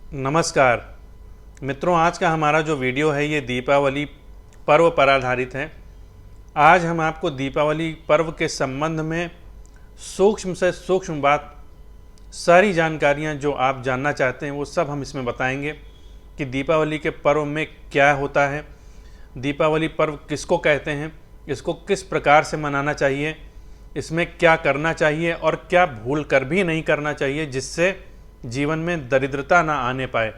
नमस्कार मित्रों, आज का हमारा जो वीडियो है ये दीपावली पर्व पर आधारित है। आज हम आपको दीपावली पर्व के संबंध में सूक्ष्म से सूक्ष्म बात, सारी जानकारियां जो आप जानना चाहते हैं वो सब हम इसमें बताएंगे कि दीपावली के पर्व में क्या होता है, दीपावली पर्व किसको कहते हैं, इसको किस प्रकार से मनाना चाहिए, इसमें क्या करना चाहिए और क्या भूल कर भी नहीं करना चाहिए जिससे जीवन में दरिद्रता ना आने पाए,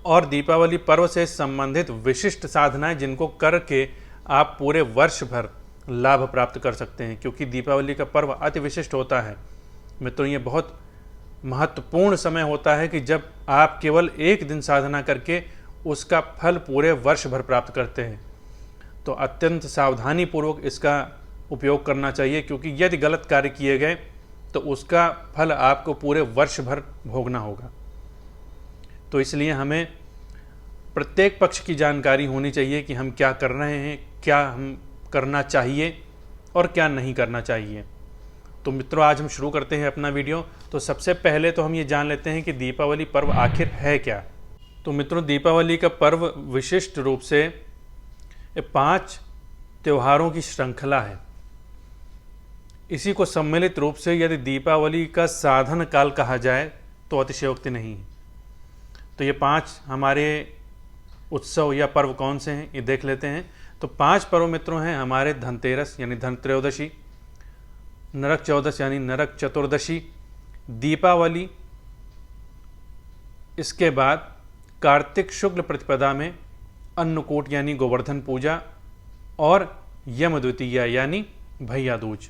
और दीपावली पर्व से संबंधित विशिष्ट साधनाएं जिनको करके आप पूरे वर्ष भर लाभ प्राप्त कर सकते हैं, क्योंकि दीपावली का पर्व अति विशिष्ट होता है। मित्रों, ये बहुत महत्वपूर्ण समय होता है कि जब आप केवल एक दिन साधना करके उसका फल पूरे वर्ष भर प्राप्त करते हैं। तो अत्यंत सावधानी पूर्वक इसका उपयोग करना चाहिए, क्योंकि यदि गलत कार्य किए गए तो उसका फल आपको पूरे वर्ष भर भोगना होगा। तो इसलिए हमें प्रत्येक पक्ष की जानकारी होनी चाहिए कि हम क्या कर रहे हैं, क्या हम करना चाहिए और क्या नहीं करना चाहिए। तो मित्रों, आज हम शुरू करते हैं अपना वीडियो। तो सबसे पहले तो हम ये जान लेते हैं कि दीपावली पर्व आखिर है क्या। तो मित्रों, दीपावली का पर्व विशिष्ट रूप से 5 त्योहारों की श्रृंखला है। इसी को सम्मिलित रूप से यदि दीपावली का साधन काल कहा जाए तो अतिशयोक्ति नहीं है। तो ये 5 हमारे उत्सव या पर्व कौन से हैं ये देख लेते हैं। तो 5 पर्व मित्रों हैं हमारे धनतेरस यानी धन त्रयोदशी, नरक चौदस यानी नरक चतुर्दशी, दीपावली, इसके बाद कार्तिक शुक्ल प्रतिपदा में अन्नकूट यानी गोवर्धन पूजा, और यम द्वितीया यानी भैया दूज।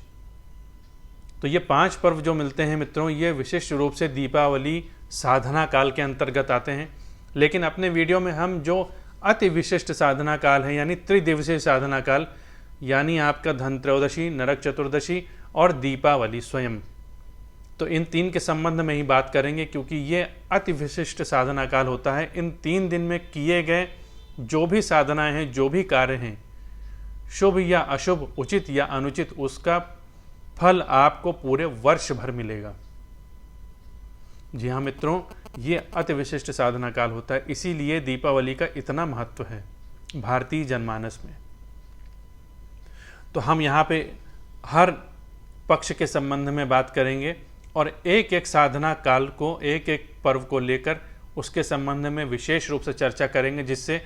तो ये 5 पर्व जो मिलते हैं मित्रों, ये विशिष्ट रूप से दीपावली साधना काल के अंतर्गत आते हैं। लेकिन अपने वीडियो में हम जो अति विशिष्ट साधना काल है यानी त्रिदिवसीय साधना काल, यानी आपका धन त्रयोदशी, नरक चतुर्दशी और दीपावली स्वयं, तो इन 3 के संबंध में ही बात करेंगे, क्योंकि ये अति विशिष्ट साधना काल होता है। इन 3 दिन में किए गए जो भी साधनाएं हैं, जो भी कार्य हैं, शुभ या अशुभ, उचित या अनुचित, उसका फल आपको पूरे वर्ष भर मिलेगा। जी हाँ मित्रों, ये अति विशिष्ट साधना काल होता है, इसीलिए दीपावली का इतना महत्व है भारतीय जनमानस में। तो हम यहाँ पे हर पक्ष के संबंध में बात करेंगे और एक एक साधना काल को, एक एक पर्व को लेकर उसके संबंध में विशेष रूप से चर्चा करेंगे, जिससे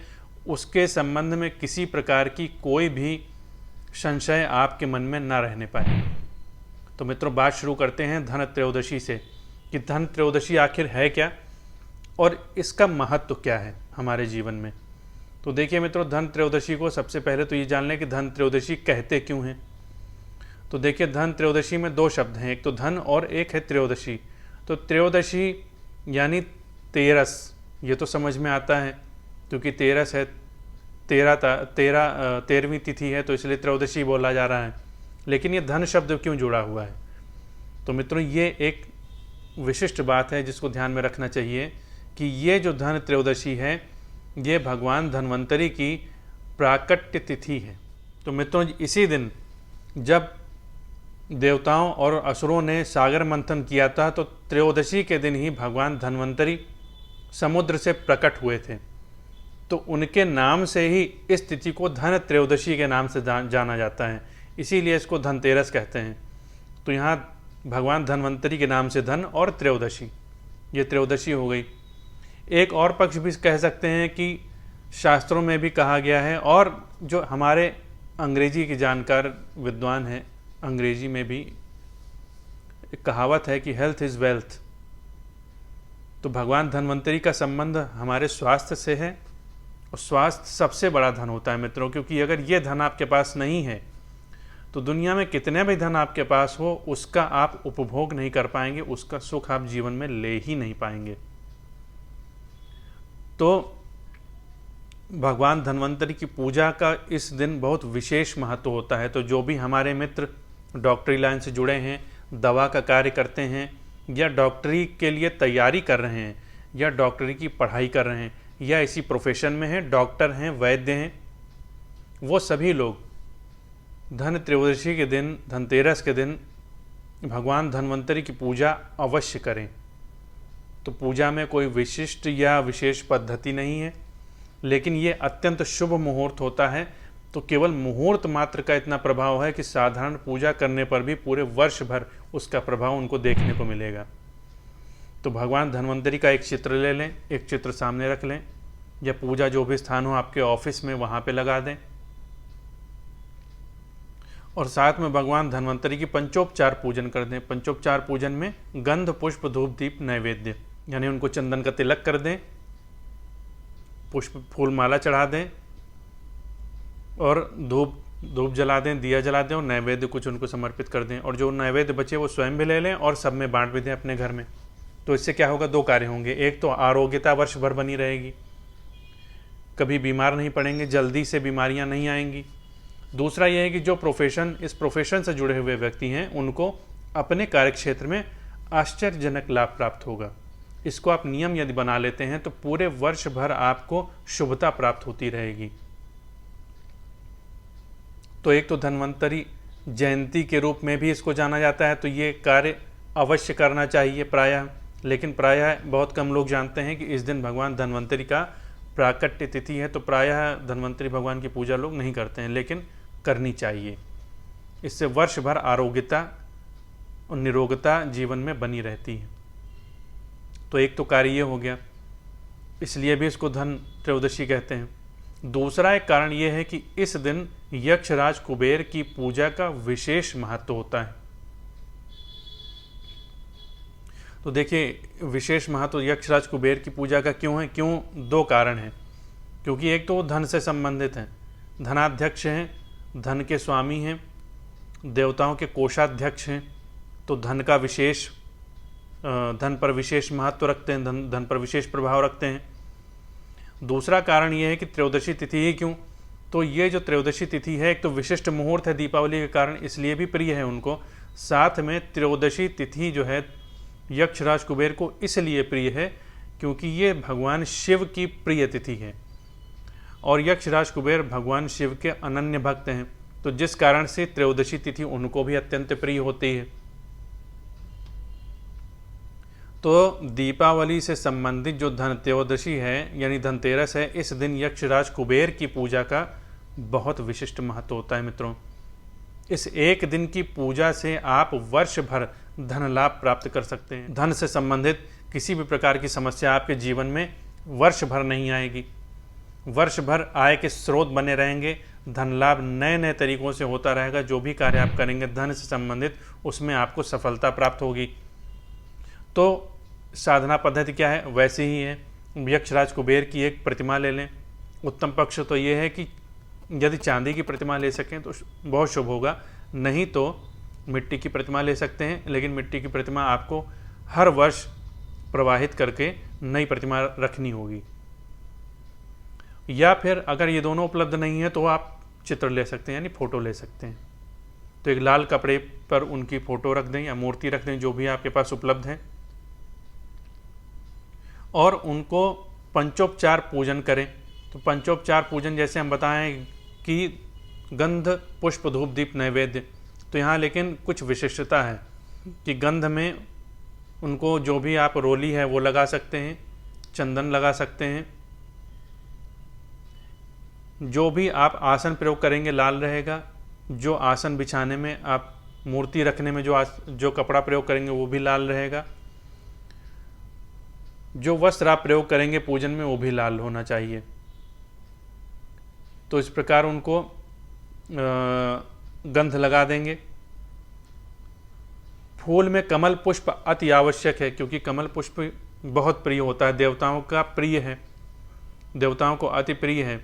उसके संबंध में किसी प्रकार की कोई भी संशय आपके मन में न रहने पाए। तो मित्रों, बात शुरू करते हैं धन त्रयोदशी से कि धन त्रयोदशी आखिर है क्या और इसका महत्व क्या है हमारे जीवन में। तो देखिए मित्रों, धन त्रयोदशी को सबसे पहले तो ये जान लें कि धन त्रयोदशी कहते क्यों हैं। तो देखिए, धन त्रयोदशी में 2 शब्द हैं, एक तो धन और एक है त्रयोदशी। तो त्रयोदशी यानी 13, ये तो समझ में आता है, क्योंकि 13 है, 13वीं तिथि है, तो इसलिए त्रयोदशी बोला जा रहा है। लेकिन ये धन शब्द क्यों जुड़ा हुआ है? तो मित्रों, ये एक विशिष्ट बात है जिसको ध्यान में रखना चाहिए कि ये जो धन त्रयोदशी है ये भगवान धन्वंतरी की प्राकट्य तिथि है। तो मित्रों, इसी दिन जब देवताओं और असुरों ने सागर मंथन किया था, तो त्रयोदशी के दिन ही भगवान धन्वंतरी समुद्र से प्रकट हुए थे। तो उनके नाम से ही इस तिथि को धन त्रयोदशी के नाम से जाना जाता है, इसीलिए इसको धनतेरस कहते हैं। तो यहाँ भगवान धन्वंतरी के नाम से धन और त्रयोदशी, ये त्रयोदशी हो गई। एक और पक्ष भी कह सकते हैं कि शास्त्रों में भी कहा गया है, और जो हमारे अंग्रेजी के जानकार विद्वान हैं, अंग्रेजी में भी एक कहावत है कि हेल्थ इज़ वेल्थ। तो भगवान धन्वंतरी का संबंध हमारे स्वास्थ्य से है, और स्वास्थ्य सबसे बड़ा धन होता है मित्रों, क्योंकि अगर ये धन आपके पास नहीं है तो दुनिया में कितने भी धन आपके पास हो, उसका आप उपभोग नहीं कर पाएंगे, उसका सुख आप जीवन में ले ही नहीं पाएंगे। तो भगवान धन्वंतरी की पूजा का इस दिन बहुत विशेष महत्व होता है। तो जो भी हमारे मित्र डॉक्टरी लाइन से जुड़े हैं, दवा का कार्य करते हैं, या डॉक्टरी के लिए तैयारी कर रहे हैं, या डॉक्टरी की पढ़ाई कर रहे हैं, या इसी प्रोफेशन में हैं, डॉक्टर हैं, वैद्य हैं, वो सभी लोग धन त्रयोदशी के दिन, धनतेरस के दिन भगवान धन्वंतरी की पूजा अवश्य करें। तो पूजा में कोई विशिष्ट या विशेष पद्धति नहीं है, लेकिन ये अत्यंत शुभ मुहूर्त होता है। तो केवल मुहूर्त मात्र का इतना प्रभाव है कि साधारण पूजा करने पर भी पूरे वर्ष भर उसका प्रभाव उनको देखने को मिलेगा। तो भगवान धन्वंतरी का एक चित्र ले लें, एक चित्र सामने रख लें, या पूजा जो भी स्थान हो आपके ऑफिस में वहाँ पे लगा दें, और साथ में भगवान धन्वंतरी की पंचोपचार पूजन कर दें। पंचोपचार पूजन में गंध पुष्प धूप दीप नैवेद्य, यानी उनको चंदन का तिलक कर दें, पुष्प फूल माला चढ़ा दें, और धूप जला दें, दिया जला दें, और नैवेद्य कुछ उनको समर्पित कर दें। और जो नैवेद्य बचे वो स्वयं भी ले लें और सब में बांट भी दें अपने घर में। तो इससे क्या होगा, दो कार्य होंगे। एक तो आरोग्यता वर्ष भर बनी रहेगी, कभी बीमार नहीं पड़ेंगे, जल्दी से बीमारियां नहीं आएंगी। दूसरा यह है कि जो इस प्रोफेशन से जुड़े हुए व्यक्ति हैं उनको अपने कार्यक्षेत्र में आश्चर्यजनक लाभ प्राप्त होगा। इसको आप नियम यदि बना लेते हैं तो पूरे वर्ष भर आपको शुभता प्राप्त होती रहेगी। तो एक तो धन्वंतरी जयंती के रूप में भी इसको जाना जाता है, तो ये कार्य अवश्य करना चाहिए प्रायः, लेकिन प्रायः बहुत कम लोग जानते हैं कि इस दिन भगवान धन्वंतरी का प्राकट्य तिथि है। तो प्रायः धन्वंतरी भगवान की पूजा लोग नहीं करते हैं, लेकिन करनी चाहिए। इससे वर्ष भर आरोग्यता और निरोगता जीवन में बनी रहती है। तो एक तो कार्य ये हो गया, इसलिए भी इसको धन त्रयोदशी कहते हैं। दूसरा एक कारण ये है कि इस दिन यक्षराज कुबेर की पूजा का विशेष महत्व होता है। तो देखिए, विशेष महत्व यक्षराज कुबेर की पूजा का क्यों है? क्यों? दो कारण हैं। क्योंकि एक तो वो धन से संबंधित हैं, धनाध्यक्ष हैं, धन के स्वामी हैं, देवताओं के कोषाध्यक्ष हैं, तो धन पर विशेष महत्व रखते हैं, धन पर विशेष प्रभाव रखते हैं। दूसरा कारण ये है कि त्रयोदशी तिथि ही क्यों? तो ये जो त्रयोदशी तिथि है, एक तो विशिष्ट मुहूर्त है दीपावली के कारण, इसलिए भी प्रिय है उनको। साथ में त्रयोदशी तिथि जो है यक्षराज कुबेर को इसलिए प्रिय है क्योंकि ये भगवान शिव की प्रिय तिथि है, और यक्षराज कुबेर भगवान शिव के अनन्य भक्त हैं। तो जिस कारण से त्रयोदशी तिथि उनको भी अत्यंत प्रिय होती है। तो दीपावली से संबंधित जो धन त्रयोदशी है यानी धनतेरस है, इस दिन यक्षराज कुबेर की पूजा का बहुत विशिष्ट महत्व होता है मित्रों। इस एक दिन की पूजा से आप वर्ष भर धन लाभ प्राप्त कर सकते हैं। धन से संबंधित किसी भी प्रकार की समस्या आपके जीवन में वर्ष भर नहीं आएगी। वर्ष भर आय के स्रोत बने रहेंगे, धन लाभ नए नए तरीकों से होता रहेगा। जो भी कार्य आप करेंगे धन से संबंधित, उसमें आपको सफलता प्राप्त होगी। तो साधना पद्धति क्या है? वैसे ही है। यक्षराज कुबेर की एक प्रतिमा ले लें। उत्तम पक्ष तो ये है कि यदि चांदी की प्रतिमा ले सकें तो बहुत शुभ होगा, नहीं तो मिट्टी की प्रतिमा ले सकते हैं, लेकिन मिट्टी की प्रतिमा आपको हर वर्ष प्रवाहित करके नई प्रतिमा रखनी होगी। या फिर अगर ये दोनों उपलब्ध नहीं है तो आप चित्र ले सकते हैं, यानी फ़ोटो ले सकते हैं। तो एक लाल कपड़े पर उनकी फ़ोटो रख दें या मूर्ति रख दें, जो भी आपके पास उपलब्ध है, और उनको पंचोपचार पूजन करें। तो पंचोपचार पूजन जैसे हम बताएं कि गंध पुष्प धूप दीप नैवेद्य, तो यहाँ लेकिन कुछ विशिष्टता है कि गंध में उनको जो भी आप रोली है वो लगा सकते हैं, चंदन लगा सकते हैं। जो भी आप आसन प्रयोग करेंगे लाल रहेगा। जो आसन बिछाने में आप मूर्ति रखने में जो कपड़ा प्रयोग करेंगे वो भी लाल रहेगा। जो वस्त्र आप प्रयोग करेंगे पूजन में वो भी लाल होना चाहिए। तो इस प्रकार उनको गंध लगा देंगे। फूल में कमल पुष्प अति आवश्यक है, क्योंकि कमल पुष्प बहुत प्रिय होता है, देवताओं का प्रिय है, देवताओं को अति प्रिय है।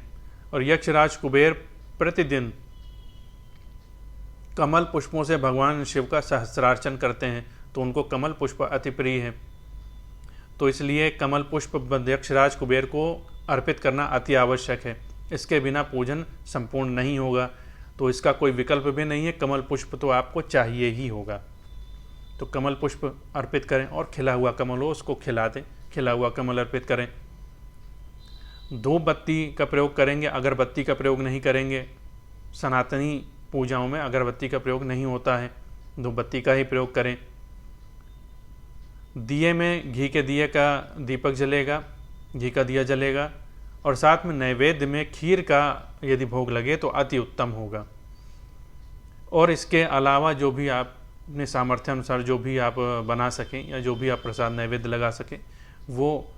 और यक्षराज कुबेर प्रतिदिन कमल पुष्पों से भगवान शिव का सहस्रार्चन करते हैं, तो उनको कमल पुष्प अति प्रिय है। तो इसलिए कमल पुष्प यक्षराज कुबेर को अर्पित करना अति आवश्यक है। इसके बिना पूजन संपूर्ण नहीं होगा। तो इसका कोई विकल्प भी नहीं है, कमल पुष्प तो आपको चाहिए ही होगा। तो कमल पुष्प अर्पित करें, और खिला हुआ कमल हो उसको खिला दें, खिला हुआ कमल अर्पित करें। धूप बत्ती का प्रयोग करेंगे, अगरबत्ती का प्रयोग नहीं करेंगे। सनातनी पूजाओं में अगरबत्ती का प्रयोग नहीं होता है, धूप बत्ती का ही प्रयोग करें। दिए में घी के दिए का दीपक जलेगा, घी का दिया जलेगा, और साथ में नैवेद्य में खीर का यदि भोग लगे तो अति उत्तम होगा। और इसके अलावा जो भी आप अपने सामर्थ्य अनुसार जो भी आप बना सकें या जो भी आप प्रसाद नैवेद्य लगा सकें वो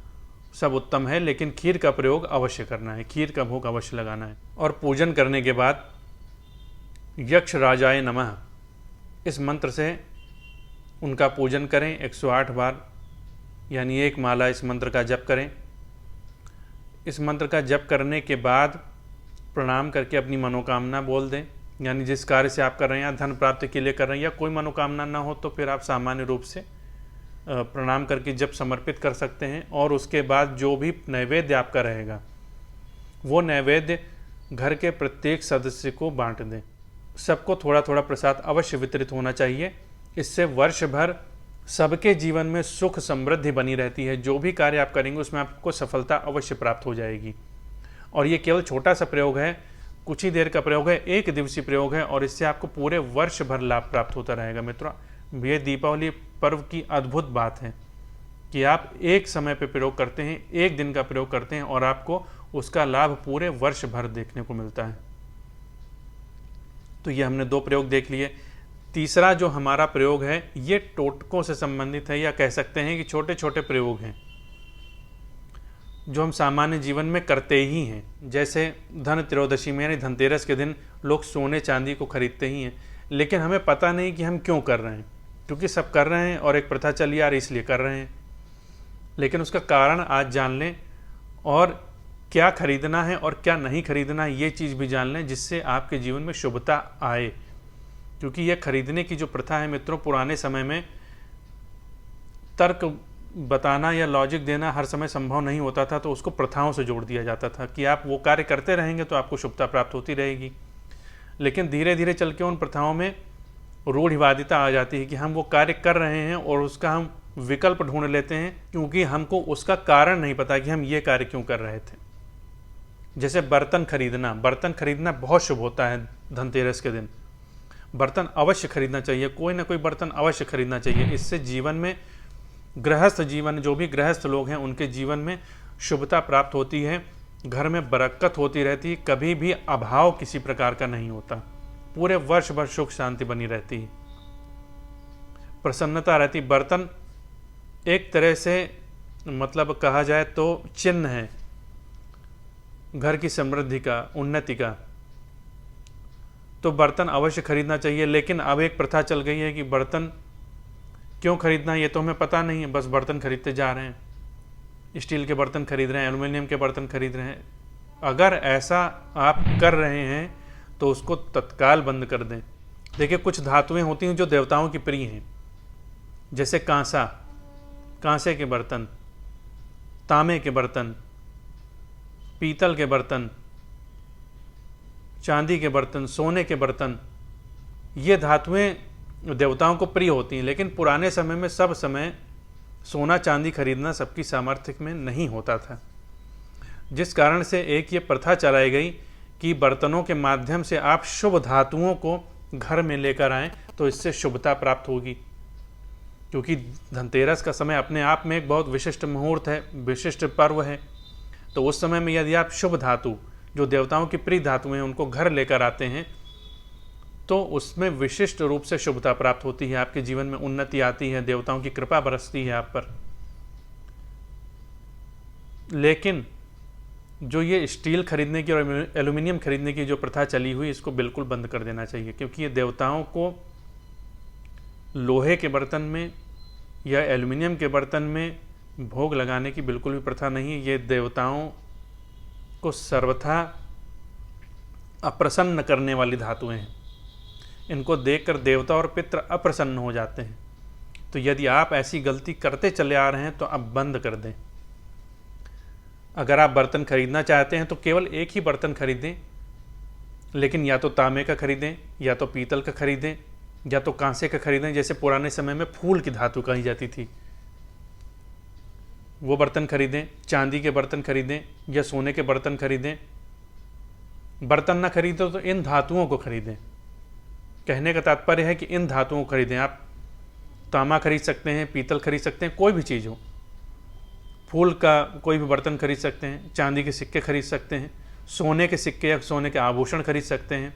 सब उत्तम है, लेकिन खीर का प्रयोग अवश्य करना है, खीर का भोग अवश्य लगाना है। और पूजन करने के बाद यक्ष राजाय नमः इस मंत्र से उनका पूजन करें 108 बार, यानी एक माला इस मंत्र का जप करें। इस मंत्र का जप करने के बाद प्रणाम करके अपनी मनोकामना बोल दें, यानी जिस कार्य से आप कर रहे हैं या धन प्राप्ति के लिए कर रहे हैं या कोई मनोकामना ना हो तो फिर आप सामान्य रूप से प्रणाम करके जप समर्पित कर सकते हैं। और उसके बाद जो भी नैवेद्य आपका रहेगा वो नैवेद्य घर के प्रत्येक सदस्य को बांट दें। सबको थोड़ा थोड़ा प्रसाद अवश्य वितरित होना चाहिए। इससे वर्ष भर सबके जीवन में सुख समृद्धि बनी रहती है। जो भी कार्य आप करेंगे उसमें आपको सफलता अवश्य प्राप्त हो जाएगी। और ये केवल छोटा सा प्रयोग है, कुछ ही देर का प्रयोग है, एक दिवसीय प्रयोग है, और इससे आपको पूरे वर्ष भर लाभ प्राप्त होता रहेगा। मित्रों, ये दीपावली पर्व की अद्भुत बात है कि आप एक समय पे प्रयोग करते हैं, एक दिन का प्रयोग करते हैं और आपको उसका लाभ पूरे वर्ष भर देखने को मिलता है। तो ये हमने 2 प्रयोग देख लिए। तीसरा जो हमारा प्रयोग है ये टोटकों से संबंधित है, या कह सकते हैं कि छोटे छोटे प्रयोग हैं जो हम सामान्य जीवन में करते ही हैं। जैसे धन त्रयोदशी में यानी धनतेरस के दिन लोग सोने चांदी को खरीदते ही हैं, लेकिन हमें पता नहीं कि हम क्यों कर रहे हैं, क्योंकि सब कर रहे हैं और एक प्रथा चली आ रही इसलिए कर रहे हैं। लेकिन उसका कारण आज जान लें और क्या खरीदना है और क्या नहीं खरीदना है ये चीज़ भी जान लें, जिससे आपके जीवन में शुभता आए। क्योंकि यह खरीदने की जो प्रथा है मित्रों, पुराने समय में तर्क बताना या लॉजिक देना हर समय संभव नहीं होता था, तो उसको प्रथाओं से जोड़ दिया जाता था कि आप वो कार्य करते रहेंगे तो आपको शुभता प्राप्त होती रहेगी। लेकिन धीरे धीरे चल के उन प्रथाओं में रूढ़िवादिता आ जाती है कि हम वो कार्य कर रहे हैं और उसका हम विकल्प ढूंढ लेते हैं, क्योंकि हमको उसका कारण नहीं पता कि हम ये कार्य क्यों कर रहे थे। जैसे बर्तन खरीदना बहुत शुभ होता है। धनतेरस के दिन बर्तन अवश्य खरीदना चाहिए, कोई ना कोई बर्तन अवश्य खरीदना चाहिए। इससे जीवन में गृहस्थ जीवन, जो भी गृहस्थ लोग हैं उनके जीवन में शुभता प्राप्त होती है, घर में बरकत होती रहती है, कभी भी अभाव किसी प्रकार का नहीं होता, पूरे वर्ष भर सुख शांति बनी रहती है, प्रसन्नता रहती। बर्तन एक तरह से मतलब कहा जाए तो चिन्ह है घर की समृद्धि का, उन्नति का। तो बर्तन अवश्य खरीदना चाहिए। लेकिन अब एक प्रथा चल गई है कि बर्तन क्यों खरीदना है ये तो हमें पता नहीं है, बस बर्तन खरीदते जा रहे हैं। स्टील के बर्तन खरीद रहे हैं, एल्युमिनियम के बर्तन खरीद रहे हैं। अगर ऐसा आप कर रहे हैं तो उसको तत्काल बंद कर दें। देखिए, कुछ धातुएं होती हैं जो देवताओं की प्रिय हैं, जैसे कांसे के बर्तन, तांबे के बर्तन, पीतल के बर्तन, चांदी के बर्तन, सोने के बर्तन। ये धातुएं देवताओं को प्रिय होती हैं। लेकिन पुराने समय में सब समय सोना चांदी खरीदना सबकी सामर्थ्य में नहीं होता था, जिस कारण से एक ये प्रथा चलाई गई कि बर्तनों के माध्यम से आप शुभ धातुओं को घर में लेकर आएं तो इससे शुभता प्राप्त होगी। क्योंकि धनतेरस का समय अपने आप में एक बहुत विशिष्ट मुहूर्त है, विशिष्ट पर्व है। तो उस समय में यदि आप शुभ धातु, जो देवताओं की प्रिय धातु हैं, उनको घर लेकर आते हैं तो उसमें विशिष्ट रूप से शुभता प्राप्त होती है, आपके जीवन में उन्नति आती है, देवताओं की कृपा बरसती है आप पर। लेकिन जो ये स्टील खरीदने की और एल्युमिनियम खरीदने की जो प्रथा चली हुई, इसको बिल्कुल बंद कर देना चाहिए। क्योंकि ये देवताओं को लोहे के बर्तन में या एल्युमिनियम के बर्तन में भोग लगाने की बिल्कुल भी प्रथा नहीं है। ये देवताओं को सर्वथा अप्रसन्न करने वाली धातुएं हैं। इनको देखकर देवता और पितृ अप्रसन्न हो जाते हैं। तो यदि आप ऐसी गलती करते चले आ रहे हैं तो अब बंद कर दें। अगर आप बर्तन खरीदना चाहते हैं तो केवल एक ही बर्तन खरीदें, लेकिन या तो तांबे का खरीदें, या तो पीतल का खरीदें, या तो कांसे का खरीदें। जैसे पुराने समय में फूल की धातु कही जाती थी, वो बर्तन खरीदें। चांदी के बर्तन खरीदें या सोने के बर्तन खरीदें। बर्तन ना खरीदो तो इन धातुओं को खरीदें। कहने का तात्पर्य है कि इन धातुओं को खरीदें। आप तांबा खरीद सकते हैं, पीतल खरीद सकते हैं, कोई भी चीज़ हो, फूल का कोई भी बर्तन खरीद सकते हैं, चांदी के सिक्के खरीद सकते हैं, सोने के सिक्के या सोने के आभूषण खरीद सकते हैं।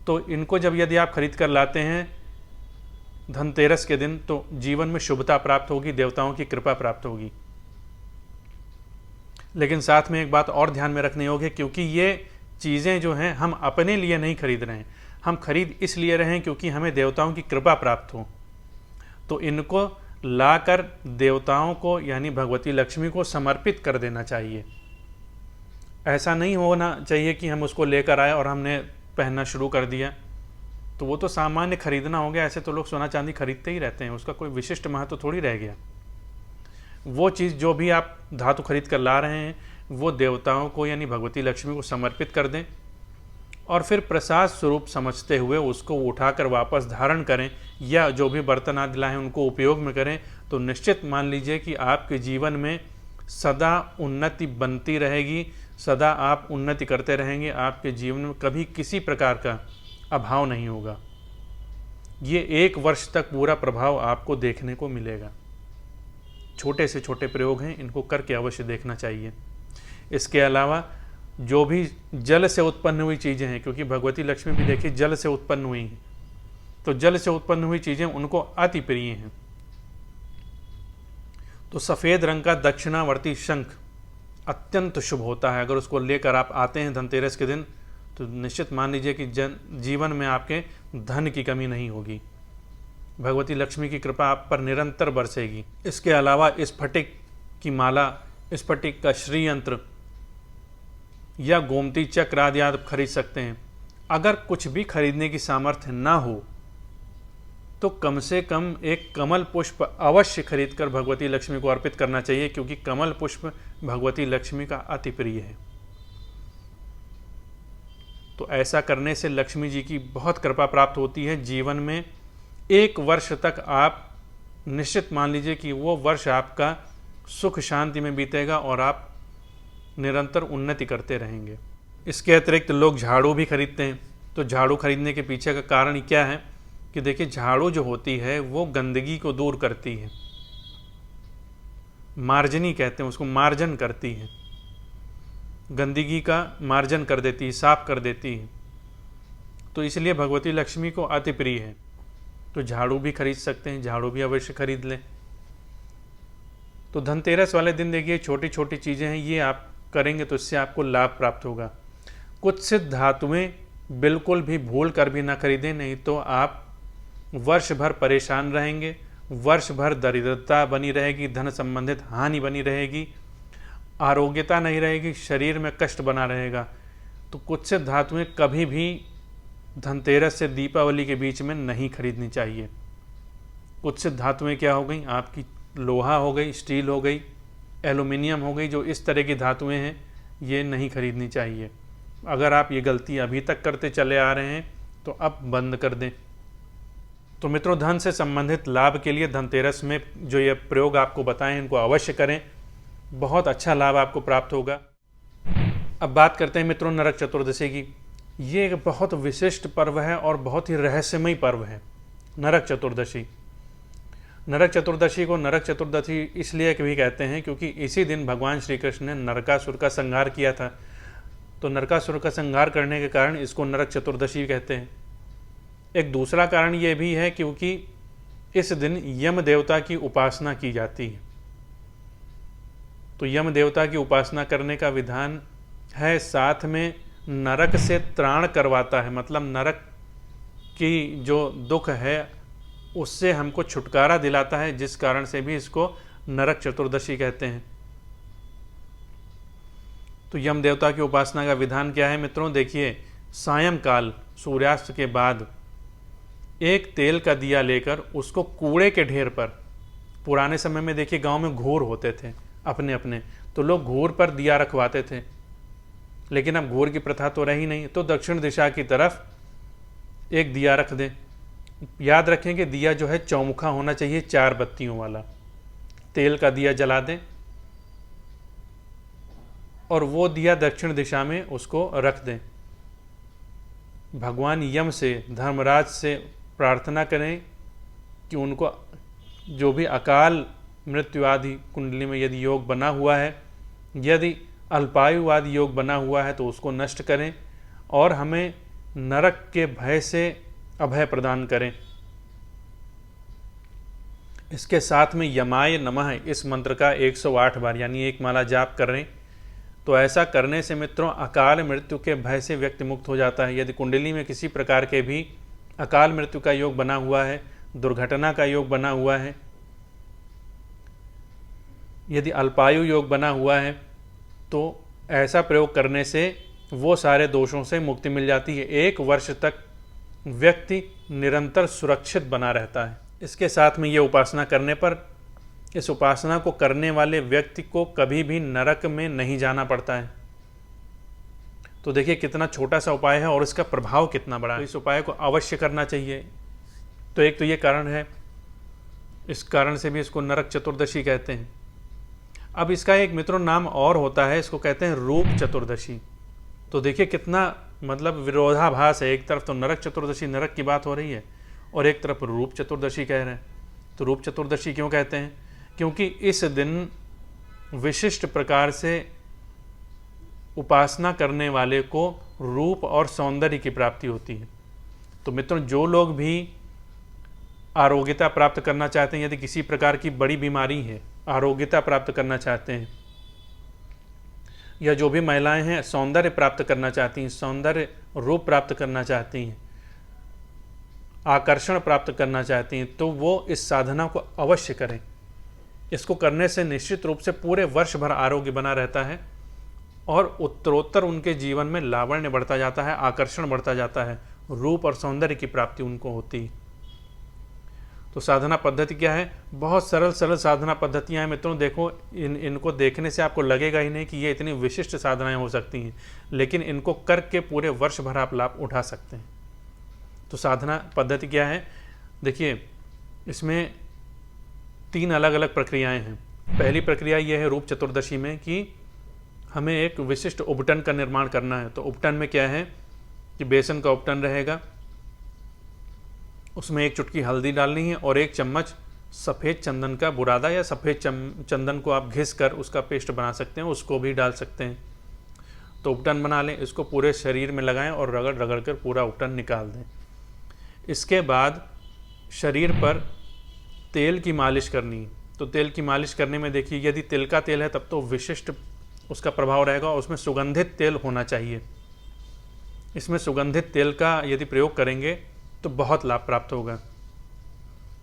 तो इनको जब यदि आप खरीद कर लाते हैं धनतेरस के दिन, तो जीवन में शुभता प्राप्त होगी, देवताओं की कृपा प्राप्त होगी। लेकिन साथ में एक बात और ध्यान में रखनी होगी, क्योंकि ये चीज़ें जो हैं हम अपने लिए नहीं खरीद रहे हैं, हम खरीद इसलिए रहे हैं क्योंकि हमें देवताओं की कृपा प्राप्त हो। तो इनको लाकर देवताओं को यानी भगवती लक्ष्मी को समर्पित कर देना चाहिए। ऐसा नहीं होना चाहिए कि हम उसको लेकर आए और हमने पहनना शुरू कर दिया, तो वो तो सामान्य खरीदना हो गया। ऐसे तो लोग सोना चांदी खरीदते ही रहते हैं, उसका कोई विशिष्ट महत्व थोड़ी रह गया। वो चीज़ जो भी आप धातु खरीद कर ला रहे हैं वो देवताओं को यानी भगवती लक्ष्मी को समर्पित कर दें और फिर प्रसाद स्वरूप समझते हुए उसको उठाकर वापस धारण करें, या जो भी बर्तन आदि लाएं उनको उपयोग में करें। तो निश्चित मान लीजिए कि आपके जीवन में सदा उन्नति बनती रहेगी, सदा आप उन्नति करते रहेंगे, आपके जीवन में कभी किसी प्रकार का अभाव नहीं होगा। ये 1 वर्ष तक पूरा प्रभाव आपको देखने को मिलेगा। छोटे से छोटे प्रयोग हैं, इनको करके अवश्य देखना चाहिए। इसके अलावा जो भी जल से उत्पन्न हुई चीज़ें हैं, क्योंकि भगवती लक्ष्मी भी देखिए जल से उत्पन्न हुई हैं, तो जल से उत्पन्न हुई चीज़ें उनको अति प्रिय हैं। तो सफ़ेद रंग का दक्षिणावर्ती शंख अत्यंत शुभ होता है। अगर उसको लेकर आप आते हैं धनतेरस के दिन, तो निश्चित मान लीजिए कि जीवन में आपके धन की कमी नहीं होगी, भगवती लक्ष्मी की कृपा आप पर निरंतर बरसेगी। इसके अलावा स्फटिक की माला, स्फटिक का श्रीयंत्र या गोमती चक्र आदि आप खरीद सकते हैं। अगर कुछ भी खरीदने की सामर्थ्य ना हो तो कम से कम एक कमल पुष्प अवश्य खरीदकर भगवती लक्ष्मी को अर्पित करना चाहिए, क्योंकि कमल पुष्प भगवती लक्ष्मी का अति प्रिय है। तो ऐसा करने से लक्ष्मी जी की बहुत कृपा प्राप्त होती है। जीवन में 1 वर्ष तक आप निश्चित मान लीजिए कि वो वर्ष आपका सुख शांति में बीतेगा और आप निरंतर उन्नति करते रहेंगे। इसके अतिरिक्त लोग झाड़ू भी खरीदते हैं। तो झाड़ू खरीदने के पीछे का कारण क्या है कि देखिए, झाड़ू जो होती है वो गंदगी को दूर करती है, मार्जनी कहते हैं उसको, मार्जन करती है, गंदगी का मार्जन कर देती है, साफ कर देती है। तो इसलिए भगवती लक्ष्मी को अति प्रिय है। तो झाड़ू भी खरीद सकते हैं, झाड़ू भी अवश्य खरीद लें। तो धनतेरस वाले दिन देखिए छोटी छोटी चीज़ें हैं, ये आप करेंगे तो इससे आपको लाभ प्राप्त होगा। कुछ सिद्ध धातुएं बिल्कुल भी भूल कर भी ना खरीदें, नहीं तो आप वर्ष भर परेशान रहेंगे, वर्ष भर दरिद्रता बनी रहेगी, धन संबंधित हानि बनी रहेगी, आरोग्यता नहीं रहेगी, शरीर में कष्ट बना रहेगा। तो कुछ सिद्ध धातुएं कभी भी धनतेरस से दीपावली के बीच में नहीं खरीदनी चाहिए। कुछ सिद्ध धातुएं क्या हो गई आपकी, लोहा हो गई, स्टील हो गई, एल्युमिनियम हो गई, जो इस तरह की धातुएं हैं ये नहीं खरीदनी चाहिए। अगर आप ये गलती अभी तक करते चले आ रहे हैं तो अब बंद कर दें। तो मित्रों, धन से संबंधित लाभ के लिए धनतेरस में जो ये प्रयोग आपको बताएं इनको अवश्य करें, बहुत अच्छा लाभ आपको प्राप्त होगा। अब बात करते हैं मित्रों नरक चतुर्दशी की। ये एक बहुत विशिष्ट पर्व है और बहुत ही रहस्यमय पर्व है नरक चतुर्दशी। नरक चतुर्दशी को नरक चतुर्दशी इसलिए भी कहते हैं क्योंकि इसी दिन भगवान श्री कृष्ण ने नरकासुर का संहार किया था। तो नरकासुर का संहार करने के कारण इसको नरक चतुर्दशी कहते हैं। एक दूसरा कारण ये भी है क्योंकि इस दिन यम देवता की उपासना की जाती है। तो यम देवता की उपासना करने का विधान है, साथ में नरक से त्राण करवाता है, मतलब नरक की जो दुख है उससे हमको छुटकारा दिलाता है, जिस कारण से भी इसको नरक चतुर्दशी कहते हैं। तो यम देवता की उपासना का विधान क्या है मित्रों, देखिए, सायंकाल सूर्यास्त के बाद एक तेल का दिया लेकर उसको कूड़े के ढेर पर, पुराने समय में देखिए गांव में घूर होते थे अपने अपने, तो लोग घूर पर दिया रखवाते थे, लेकिन अब घूर की प्रथा तो रही नहीं। तो दक्षिण दिशा की तरफ एक दिया रख दें। याद रखें कि दिया जो है चौमुखा होना चाहिए, 4 बत्तियों वाला। तेल का दिया जला दें और वो दिया दक्षिण दिशा में उसको रख दें। भगवान यम से, धर्मराज से प्रार्थना करें कि उनको जो भी अकाल मृत्यु आदि कुंडली में यदि योग बना हुआ है, यदि अल्पायुवाद योग बना हुआ है तो उसको नष्ट करें और हमें नरक के भय से अभय प्रदान करें। इसके साथ में यमाय नमः इस मंत्र का 108 बार यानी एक माला जाप करें। तो ऐसा करने से मित्रों अकाल मृत्यु के भय से व्यक्ति मुक्त हो जाता है। यदि कुंडली में किसी प्रकार के भी अकाल मृत्यु का योग बना हुआ है, दुर्घटना का योग बना हुआ है, यदि अल्पायु योग बना हुआ है, तो ऐसा प्रयोग करने से वो सारे दोषों से मुक्ति मिल जाती है। 1 वर्ष तक व्यक्ति निरंतर सुरक्षित बना रहता है। इसके साथ में ये उपासना करने पर इस उपासना को करने वाले व्यक्ति को कभी भी नरक में नहीं जाना पड़ता है। तो देखिए कितना छोटा सा उपाय है और इसका प्रभाव कितना बड़ा है। तो इस उपाय को अवश्य करना चाहिए। तो एक तो ये कारण है, इस कारण से भी इसको नरक चतुर्दशी कहते हैं। अब इसका एक मित्रों नाम और होता है, इसको कहते हैं रूप चतुर्दशी। तो देखिए कितना मतलब विरोधाभास है। एक तरफ तो नरक चतुर्दशी, नरक की बात हो रही है, और एक तरफ रूप चतुर्दशी कह रहे हैं। तो रूप चतुर्दशी क्यों कहते हैं? क्योंकि इस दिन विशिष्ट प्रकार से उपासना करने वाले को रूप और सौंदर्य की प्राप्ति होती है। तो मित्रों जो लोग भी आरोग्यता प्राप्त करना चाहते हैं, यदि किसी प्रकार की बड़ी बीमारी है, आरोग्यता प्राप्त करना चाहते हैं, या जो भी महिलाएं हैं सौंदर्य प्राप्त करना चाहती हैं, सौंदर्य रूप प्राप्त करना चाहती हैं, आकर्षण प्राप्त करना चाहती हैं, तो वो इस साधना को अवश्य करें। इसको करने से निश्चित रूप से पूरे वर्ष भर आरोग्य बना रहता है और उत्तरोत्तर उनके जीवन में लावण्य बढ़ता जाता है, आकर्षण बढ़ता जाता है, रूप और सौंदर्य की प्राप्ति उनको होती है। तो साधना पद्धति क्या है? बहुत सरल सरल साधना पद्धतियां हैं मित्रों। देखो इनको देखने से आपको लगेगा ही नहीं कि ये इतनी विशिष्ट साधनाएं हो सकती हैं, लेकिन इनको करके पूरे वर्ष भर आप लाभ उठा सकते हैं। तो साधना पद्धति क्या है? देखिए इसमें 3 अलग अलग प्रक्रियाएं हैं। पहली प्रक्रिया यह है रूप चतुर्दशी में कि हमें एक विशिष्ट उपटन का निर्माण करना है। तो उपटन में क्या है कि बेसन का उपटन रहेगा, उसमें 1 चुटकी हल्दी डालनी है और 1 चम्मच सफ़ेद चंदन का बुरादा या सफ़ेद चंदन को आप घिस कर उसका पेस्ट बना सकते हैं, उसको भी डाल सकते हैं। तो उपटन बना लें, इसको पूरे शरीर में लगाएं और रगड़ रगड़ कर पूरा उपटन निकाल दें। इसके बाद शरीर पर तेल की मालिश करनी है। तो तेल की मालिश करने में देखिए यदि तिल का तेल है तब तो विशिष्ट उसका प्रभाव रहेगा और उसमें सुगंधित तेल होना चाहिए। इसमें सुगंधित तेल का यदि प्रयोग करेंगे तो बहुत लाभ प्राप्त होगा।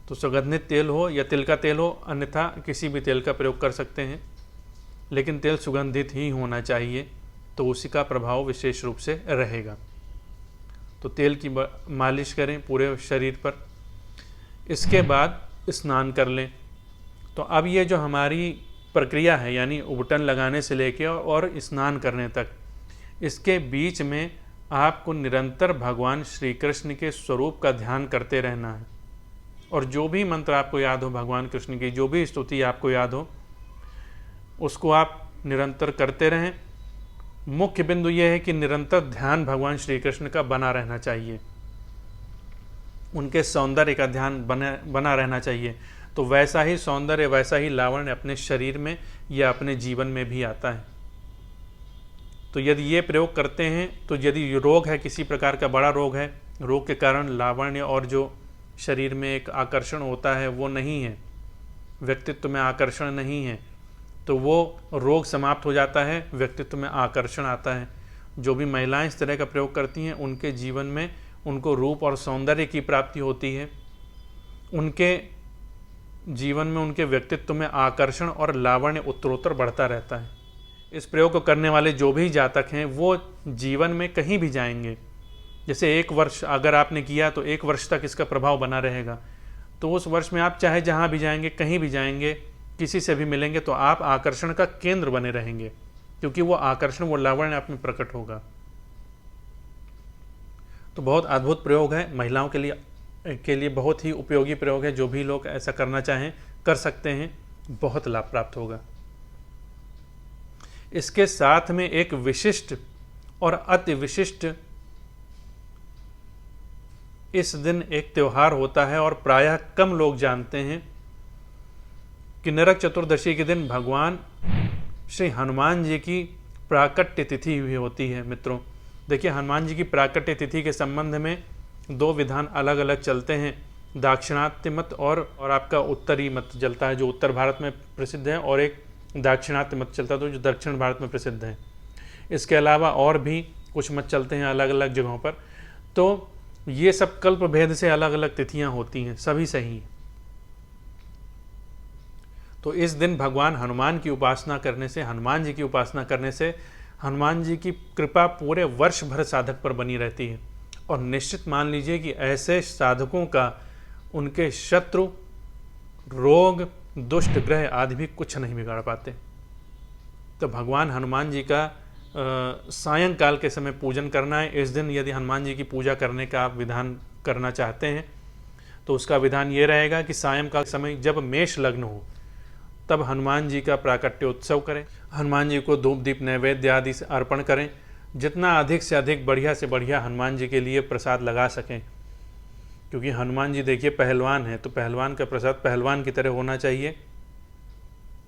तो सुगंधित तेल हो या तिल का तेल हो, अन्यथा किसी भी तेल का प्रयोग कर सकते हैं, लेकिन तेल सुगंधित ही होना चाहिए, तो उसी का प्रभाव विशेष रूप से रहेगा। तो तेल की मालिश करें पूरे शरीर पर। इसके बाद स्नान कर लें। तो अब ये जो हमारी प्रक्रिया है यानी उपटन लगाने से लेकर और स्नान करने तक, इसके बीच में आपको निरंतर भगवान श्री कृष्ण के स्वरूप का ध्यान करते रहना है। और जो भी मंत्र आपको याद हो, भगवान कृष्ण की जो भी स्तुति आपको याद हो, उसको आप निरंतर करते रहें। मुख्य बिंदु यह है कि निरंतर ध्यान भगवान श्री कृष्ण का बना रहना चाहिए, उनके सौंदर्य का ध्यान बना रहना चाहिए। तो वैसा ही सौंदर्य, वैसा ही लावण्य अपने शरीर में या अपने जीवन में भी आता है। तो यदि ये प्रयोग करते हैं, तो यदि रोग है, किसी प्रकार का बड़ा रोग है, रोग के कारण लावण्य और जो शरीर में एक आकर्षण होता है वो नहीं है, व्यक्तित्व में आकर्षण नहीं है, तो वो रोग समाप्त हो जाता है, व्यक्तित्व में आकर्षण आता है। जो भी महिलाएं इस तरह का प्रयोग करती हैं उनके जीवन में उनको रूप और सौंदर्य की प्राप्ति होती है, उनके जीवन में उनके व्यक्तित्व में आकर्षण और लावण्य उत्तरोत्तर बढ़ता रहता है। इस प्रयोग को करने वाले जो भी जातक हैं वो जीवन में कहीं भी जाएंगे। जैसे 1 वर्ष अगर आपने किया तो 1 वर्ष तक इसका प्रभाव बना रहेगा। तो उस वर्ष में आप चाहे जहाँ भी जाएंगे, कहीं भी जाएंगे, किसी से भी मिलेंगे, तो आप आकर्षण का केंद्र बने रहेंगे, क्योंकि वो आकर्षण, वो लावण्य आप में प्रकट होगा। तो बहुत अद्भुत प्रयोग है, महिलाओं के लिए बहुत ही उपयोगी प्रयोग है। जो भी लोग ऐसा करना चाहें कर सकते हैं, बहुत लाभ प्राप्त होगा। इसके साथ में एक विशिष्ट और अति विशिष्ट इस दिन एक त्यौहार होता है और प्रायः कम लोग जानते हैं कि नरक चतुर्दशी के दिन भगवान श्री हनुमान जी की प्राकट्य तिथि हुई होती है। मित्रों देखिए, हनुमान जी की प्राकट्य तिथि के संबंध में दो विधान अलग अलग चलते हैं, दाक्षिणात्य मत और आपका उत्तरी मत चलता है जो उत्तर भारत में प्रसिद्ध है, और एक दाक्षिणात्य मत चलता है तो जो दक्षिण भारत में प्रसिद्ध है। इसके अलावा और भी कुछ मत चलते हैं अलग अलग जगहों पर। तो ये सब कल्प भेद से अलग अलग तिथियां होती हैं, सभी सही। तो इस दिन भगवान हनुमान की उपासना करने से, हनुमान जी की उपासना करने से हनुमान जी की कृपा पूरे वर्ष भर साधक पर बनी रहती है। और निश्चित मान लीजिए कि ऐसे साधकों का उनके शत्रु, रोग, दुष्ट ग्रह आदि भी कुछ नहीं बिगाड़ पाते। तो भगवान हनुमान जी का सायंकाल के समय पूजन करना है। इस दिन यदि हनुमान जी की पूजा करने का आप विधान करना चाहते हैं तो उसका विधान ये रहेगा कि सायंकाल समय जब मेष लग्न हो तब हनुमान जी का प्राकट्य उत्सव करें, हनुमान जी को धूप दीप नैवेद्य आदि से अर्पण करें। जितना अधिक से अधिक बढ़िया से बढ़िया हनुमान जी के लिए प्रसाद लगा सकें, क्योंकि हनुमान जी देखिए पहलवान है, तो पहलवान का प्रसाद पहलवान की तरह होना चाहिए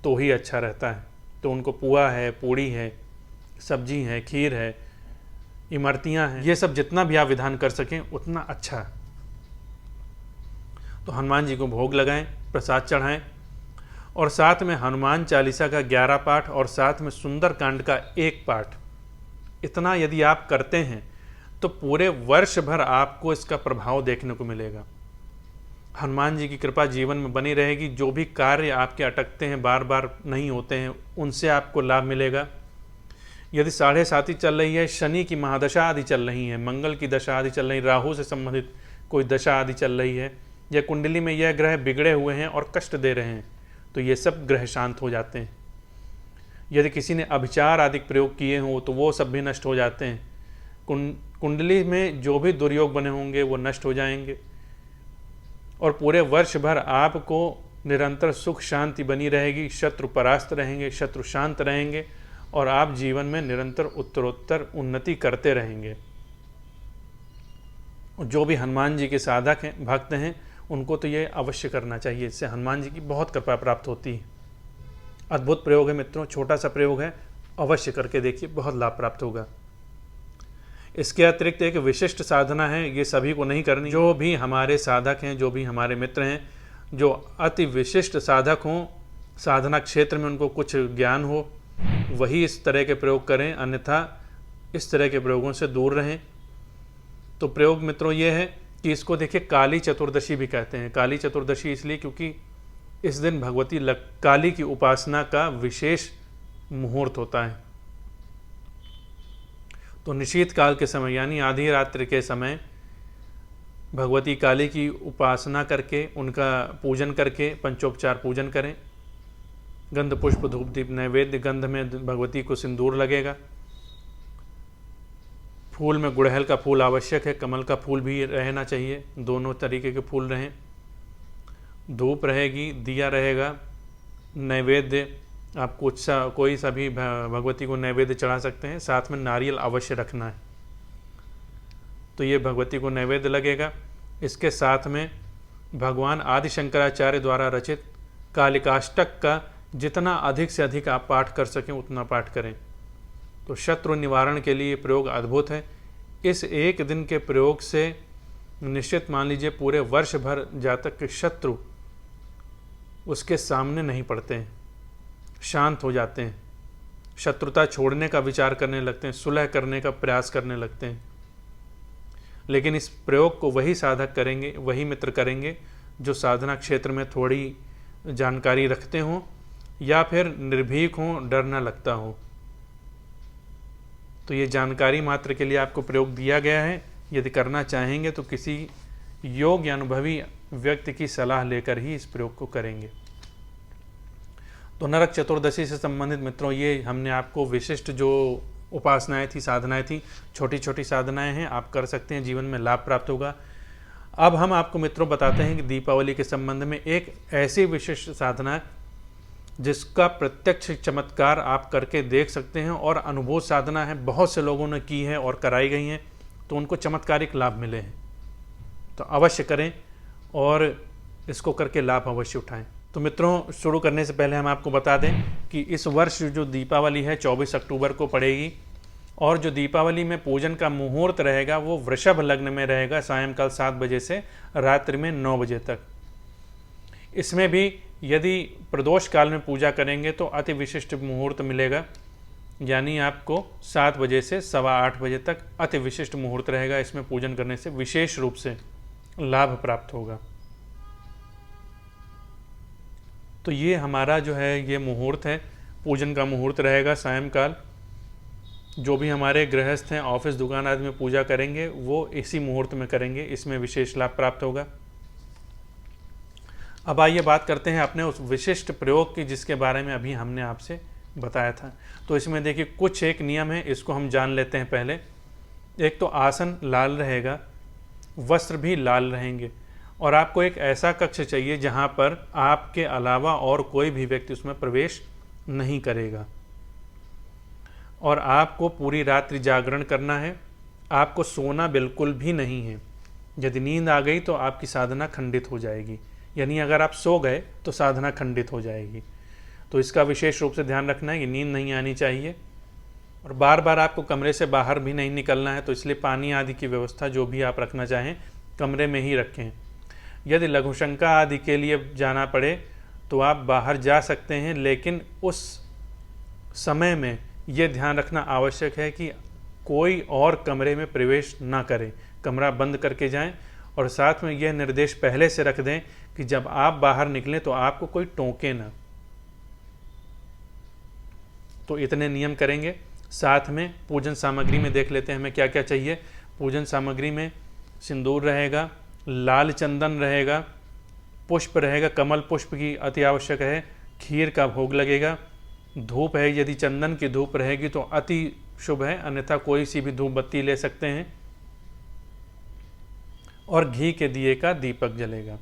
तो ही अच्छा रहता है। तो उनको पुआ है, पूड़ी है, सब्जी है, खीर है, इमरतियाँ हैं, ये सब जितना भी आप विधान कर सकें उतना अच्छा। तो हनुमान जी को भोग लगाएं, प्रसाद चढ़ाएं, और साथ में हनुमान चालीसा का 11 पाठ और साथ में सुंदर कांड का 1 पाठ, इतना यदि आप करते हैं तो पूरे वर्ष भर आपको इसका प्रभाव देखने को मिलेगा। हनुमान जी की कृपा जीवन में बनी रहेगी। जो भी कार्य आपके अटकते हैं, बार बार नहीं होते हैं, उनसे आपको लाभ मिलेगा। यदि 7.5 चल रही है, शनि की महादशा आदि चल रही है, मंगल की दशा आदि चल रही, राहु से संबंधित कोई दशा आदि चल रही है, या कुंडली में यह ग्रह बिगड़े हुए हैं और कष्ट दे रहे हैं, तो ये सब ग्रह शांत हो जाते हैं। यदि किसी ने अभिचार आदि प्रयोग किए हों तो वो सब भी नष्ट हो जाते हैं। कुंडली में जो भी दुर्योग बने होंगे वो नष्ट हो जाएंगे, और पूरे वर्ष भर आपको निरंतर सुख शांति बनी रहेगी। शत्रु परास्त रहेंगे, शत्रु शांत रहेंगे, और आप जीवन में निरंतर उत्तरोत्तर उन्नति करते रहेंगे। जो भी हनुमान जी के साधक हैं, भक्त हैं, उनको तो ये अवश्य करना चाहिए। इससे हनुमान जी की बहुत कृपा प्राप्त होती है। अद्भुत प्रयोग है मित्रों, छोटा सा प्रयोग है, अवश्य करके देखिए, बहुत लाभ प्राप्त होगा। इसके अतिरिक्त एक विशिष्ट साधना है, ये सभी को नहीं करनी। जो भी हमारे साधक हैं, जो भी हमारे मित्र हैं, जो अति विशिष्ट साधक हों, साधना क्षेत्र में उनको कुछ ज्ञान हो, वही इस तरह के प्रयोग करें, अन्यथा इस तरह के प्रयोगों से दूर रहें। तो प्रयोग मित्रों ये है कि इसको देखिए काली चतुर्दशी भी कहते हैं। काली चतुर्दशी इसलिए क्योंकि इस दिन भगवती काली की उपासना का विशेष मुहूर्त होता है। तो निशीत काल के समय यानी आधी रात्रि के समय भगवती काली की उपासना करके, उनका पूजन करके पंचोपचार पूजन करें। गंध पुष्प धूप दीप नैवेद्य, गंध में भगवती को सिंदूर लगेगा, फूल में गुड़हल का फूल आवश्यक है, कमल का फूल भी रहना चाहिए, दोनों तरीके के फूल रहें। धूप रहेगी, दिया रहेगा, नैवेद्य आप कोई सा भी भगवती को नैवेद्य चढ़ा सकते हैं, साथ में नारियल अवश्य रखना है। तो ये भगवती को नैवेद्य लगेगा। इसके साथ में भगवान आदि शंकराचार्य द्वारा रचित कालिकाष्टक का जितना अधिक से अधिक आप पाठ कर सकें उतना पाठ करें। तो शत्रु निवारण के लिए प्रयोग अद्भुत है। इस एक दिन के प्रयोग से निश्चित मान लीजिए पूरे वर्ष भर जातक के शत्रु उसके सामने नहीं पड़ते हैं, शांत हो जाते हैं, शत्रुता छोड़ने का विचार करने लगते हैं, सुलह करने का प्रयास करने लगते हैं। लेकिन इस प्रयोग को वही साधक करेंगे, वही मित्र करेंगे जो साधना क्षेत्र में थोड़ी जानकारी रखते हों या फिर निर्भीक हों, डर न लगता हो। तो ये जानकारी मात्र के लिए आपको प्रयोग दिया गया है। यदि करना चाहेंगे तो किसी योग्य अनुभवी व्यक्ति की सलाह लेकर ही इस प्रयोग को करेंगे। तो नरक चतुर्दशी से संबंधित मित्रों ये हमने आपको विशिष्ट जो उपासनाएं थी, साधनाएं थी, छोटी छोटी साधनाएं हैं, आप कर सकते हैं, जीवन में लाभ प्राप्त होगा। अब हम आपको मित्रों बताते हैं कि दीपावली के संबंध में एक ऐसी विशिष्ट साधना है जिसका प्रत्यक्ष चमत्कार आप करके देख सकते हैं, और अनुभव साधना है, बहुत से लोगों ने की है और कराई गई हैं, तो उनको चमत्कारिक लाभ मिले हैं। तो अवश्य करें और इसको करके लाभ अवश्य उठाएं। तो मित्रों, शुरू करने से पहले हम आपको बता दें कि इस वर्ष जो दीपावली है 24 अक्टूबर को पड़ेगी और जो दीपावली में पूजन का मुहूर्त रहेगा वो वृषभ लग्न में रहेगा सायंकाल 7 बजे से रात्रि में 9 बजे तक। इसमें भी यदि प्रदोष काल में पूजा करेंगे तो अति विशिष्ट मुहूर्त मिलेगा, यानी आपको 7 बजे से 8:15 बजे तक अति विशिष्ट मुहूर्त रहेगा। इसमें पूजन करने से विशेष रूप से लाभ प्राप्त होगा। तो ये हमारा जो है ये मुहूर्त है, पूजन का मुहूर्त रहेगा सायंकाल। जो भी हमारे गृहस्थ हैं, ऑफिस दुकान आदि में पूजा करेंगे वो इसी मुहूर्त में करेंगे, इसमें विशेष लाभ प्राप्त होगा। अब आइए बात करते हैं अपने उस विशिष्ट प्रयोग की जिसके बारे में अभी हमने आपसे बताया था। तो इसमें देखिए कुछ एक नियम है, इसको हम जान लेते हैं पहले। एक तो आसन लाल रहेगा, वस्त्र भी लाल रहेंगे और आपको एक ऐसा कक्ष चाहिए जहां पर आपके अलावा और कोई भी व्यक्ति उसमें प्रवेश नहीं करेगा। और आपको पूरी रात्रि जागरण करना है, आपको सोना बिल्कुल भी नहीं है। यदि नींद आ गई तो आपकी साधना खंडित हो जाएगी, यानी अगर आप सो गए तो साधना खंडित हो जाएगी। तो इसका विशेष रूप से ध्यान रखना है कि नींद नहीं आनी चाहिए। और बार बार आपको कमरे से बाहर भी नहीं निकलना है, तो इसलिए पानी आदि की व्यवस्था जो भी आप रखना चाहें कमरे में ही रखें। यदि लघुशंका आदि के लिए जाना पड़े तो आप बाहर जा सकते हैं, लेकिन उस समय में ये ध्यान रखना आवश्यक है कि कोई और कमरे में प्रवेश ना करें, कमरा बंद करके जाएं। और साथ में यह निर्देश पहले से रख दें कि जब आप बाहर निकलें तो आपको कोई टोके ना। तो इतने नियम करेंगे। साथ में पूजन सामग्री में देख लेते हैं हमें क्या क्या चाहिए। पूजन सामग्री में सिंदूर रहेगा, लाल चंदन रहेगा, पुष्प रहेगा, कमल पुष्प की अति आवश्यक है, खीर का भोग लगेगा, धूप है, यदि चंदन की धूप रहेगी तो अति शुभ है, अन्यथा कोई सी भी धूप बत्ती ले सकते हैं, और घी के दिए का दीपक जलेगा।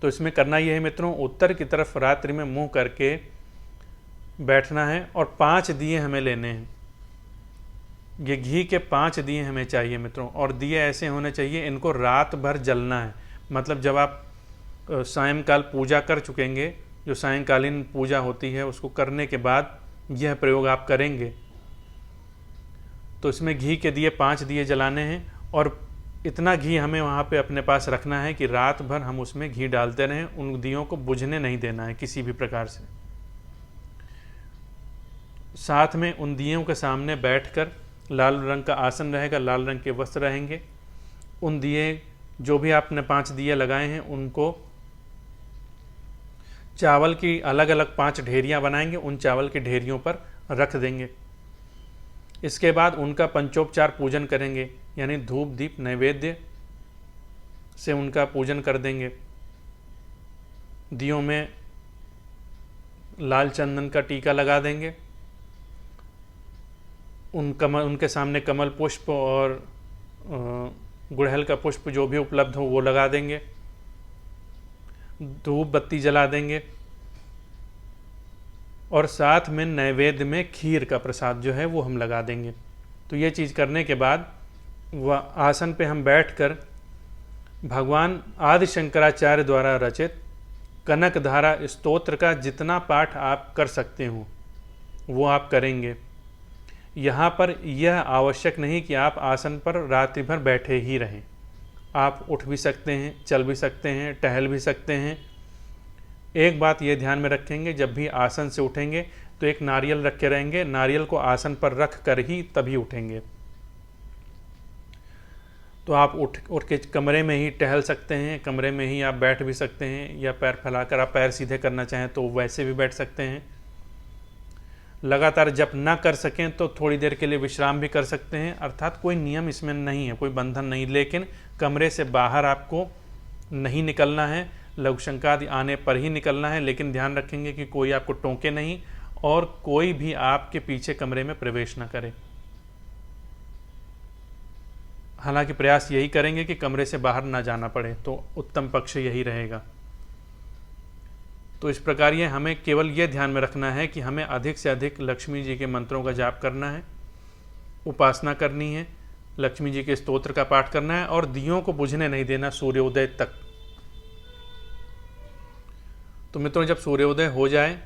तो इसमें करना यह है मित्रों, उत्तर की तरफ रात्रि में मुंह करके बैठना है और 5 दिए हमें लेने हैं। ये घी के 5 दिए हमें चाहिए मित्रों, और दिए ऐसे होने चाहिए, इनको रात भर जलना है। मतलब जब आप सायंकाल पूजा कर चुकेंगे, जो सायंकालीन पूजा होती है उसको करने के बाद यह प्रयोग आप करेंगे। तो इसमें घी के दिए 5 दिए जलाने हैं और इतना घी हमें वहाँ पे अपने पास रखना है कि रात भर हम उसमें घी डालते रहें, उन दियों को बुझने नहीं देना है किसी भी प्रकार से। साथ में उन दियों के सामने बैठकर, लाल रंग का आसन रहेगा, लाल रंग के वस्त्र रहेंगे, उन दिए जो भी आपने 5 दिए लगाए हैं उनको चावल की अलग अलग 5 ढेरियाँ बनाएंगे, उन चावल की ढेरियों पर रख देंगे। इसके बाद उनका पंचोपचार पूजन करेंगे, यानी धूप दीप नैवेद्य से उनका पूजन कर देंगे। दियों में लाल चंदन का टीका लगा देंगे, उनके सामने कमल पुष्प और गुड़हल का पुष्प जो भी उपलब्ध हो वो लगा देंगे, धूप बत्ती जला देंगे और साथ में नैवेद्य में खीर का प्रसाद जो है वो हम लगा देंगे। तो ये चीज़ करने के बाद वह आसन पे हम बैठकर भगवान आदि शंकराचार्य द्वारा रचित कनकधारा स्तोत्र का जितना पाठ आप कर सकते हो वो आप करेंगे। यहाँ पर यह आवश्यक नहीं कि आप आसन पर रात्रि भर बैठे ही रहें, आप उठ भी सकते हैं, चल भी सकते हैं, टहल भी सकते हैं। एक बात ये ध्यान में रखेंगे, जब भी आसन से उठेंगे तो एक नारियल रख के रहेंगे, नारियल को आसन पर रख कर ही तभी उठेंगे। तो आप उठ के कमरे में ही टहल सकते हैं, कमरे में ही आप बैठ भी सकते हैं, या पैर फैलाकर आप पैर सीधे करना चाहें तो वैसे भी बैठ सकते हैं। लगातार जप ना कर सकें तो थोड़ी देर के लिए विश्राम भी कर सकते हैं, अर्थात कोई नियम इसमें नहीं है, कोई बंधन नहीं। लेकिन कमरे से बाहर आपको नहीं निकलना है, लघुशंका आदि आने पर ही निकलना है, लेकिन ध्यान रखेंगे कि कोई आपको टोके नहीं और कोई भी आपके पीछे कमरे में प्रवेश न करे। हालांकि प्रयास यही करेंगे कि कमरे से बाहर ना जाना पड़े, तो उत्तम पक्ष यही रहेगा। तो इस प्रकार ये हमें केवल ये ध्यान में रखना है कि हमें अधिक से अधिक लक्ष्मी जी के मंत्रों का जाप करना है, उपासना करनी है, लक्ष्मी जी के स्तोत्र का पाठ करना है और दियों को बुझने नहीं देना सूर्योदय तक। तो मित्रों जब सूर्योदय हो जाए,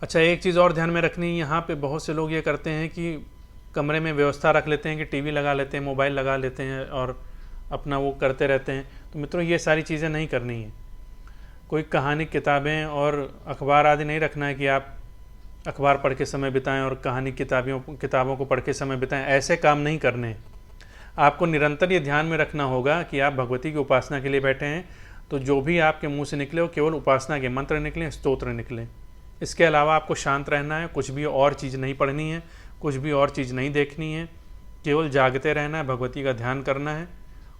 अच्छा एक चीज़ और ध्यान में रखनी है, यहाँ पे बहुत से लोग ये करते हैं कि कमरे में व्यवस्था रख लेते हैं कि टीवी लगा लेते हैं, मोबाइल लगा लेते हैं और अपना वो करते रहते हैं। तो मित्रों ये सारी चीज़ें नहीं करनी है। कोई कहानी किताबें और अखबार आदि नहीं रखना है कि आप अखबार पढ़ के समय बिताएं और कहानी किताबों को पढ़ के समय बिताएं, ऐसे काम नहीं करने हैं। आपको निरंतर ये ध्यान में रखना होगा कि आप भगवती की उपासना के लिए बैठे हैं, तो जो भी आपके मुंह से निकले वो केवल उपासना के मंत्र निकलें, स्तोत्र निकलें। इसके अलावा आपको शांत रहना है, कुछ भी और चीज़ नहीं पढ़नी है, कुछ भी और चीज़ नहीं देखनी है, केवल जागते रहना है, भगवती का ध्यान करना है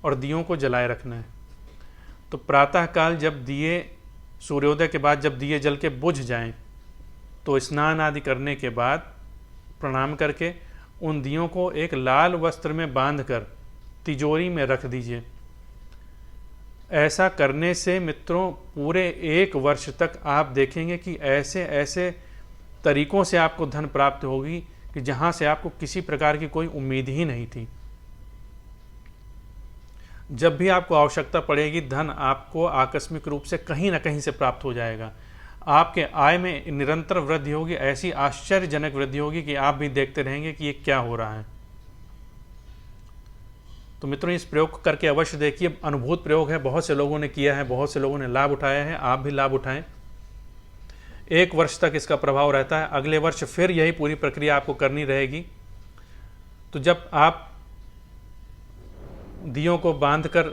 और दियों को जलाए रखना है। तो प्रातःकाल जब दिए, सूर्योदय के बाद जब दिए जल के बुझ जाएं, तो स्नान आदि करने के बाद प्रणाम करके उन दियों को एक लाल वस्त्र में बांधकर तिजोरी में रख दीजिए। ऐसा करने से मित्रों पूरे 1 वर्ष तक आप देखेंगे कि ऐसे ऐसे तरीकों से आपको धन प्राप्त होगी कि जहां से आपको किसी प्रकार की कोई उम्मीद ही नहीं थी। जब भी आपको आवश्यकता पड़ेगी, धन आपको आकस्मिक रूप से कहीं ना कहीं से प्राप्त हो जाएगा। आपके आय में निरंतर वृद्धि होगी, ऐसी आश्चर्यजनक वृद्धि होगी कि आप भी देखते रहेंगे कि ये क्या हो रहा है। तो मित्रों इस प्रयोग करके अवश्य देखिए, अनुभूत प्रयोग है, बहुत से लोगों ने किया है, बहुत से लोगों ने लाभ उठाया है, आप भी लाभ उठाएं। 1 वर्ष तक इसका प्रभाव रहता है, अगले वर्ष फिर यही पूरी प्रक्रिया आपको करनी रहेगी। तो जब आप दियों को बांधकर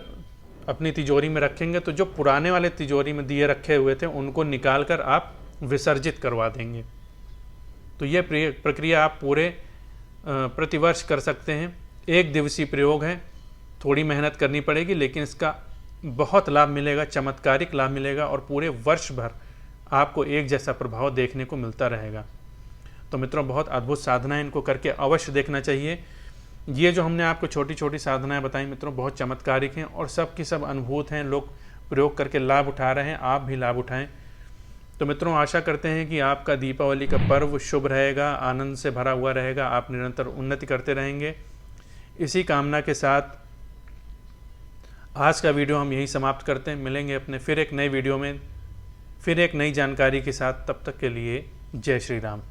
अपनी तिजोरी में रखेंगे, तो जो पुराने वाले तिजोरी में दिए रखे हुए थे उनको निकाल कर आप विसर्जित करवा देंगे। तो ये प्रक्रिया आप पूरे प्रतिवर्ष कर सकते हैं। 1 दिवसीय प्रयोग है, थोड़ी मेहनत करनी पड़ेगी, लेकिन इसका बहुत लाभ मिलेगा, चमत्कारिक लाभ मिलेगा और पूरे वर्ष भर आपको एक जैसा प्रभाव देखने को मिलता रहेगा। तो मित्रों बहुत अद्भुत साधनाएं, इनको करके अवश्य देखना चाहिए। ये जो हमने आपको छोटी छोटी साधनाएं बताई मित्रों बहुत चमत्कारिक हैं और सब की सब अनुभूत हैं, लोग प्रयोग करके लाभ उठा रहे हैं, आप भी लाभ उठाएं। तो मित्रों आशा करते हैं कि आपका दीपावली का पर्व शुभ रहेगा, आनंद से भरा हुआ रहेगा, आप निरंतर उन्नति करते रहेंगे। इसी कामना के साथ आज का वीडियो हम यहीं समाप्त करते हैं। मिलेंगे अपने फिर एक नए वीडियो में, फिर एक नई जानकारी के साथ। तब तक के लिए जय श्री राम।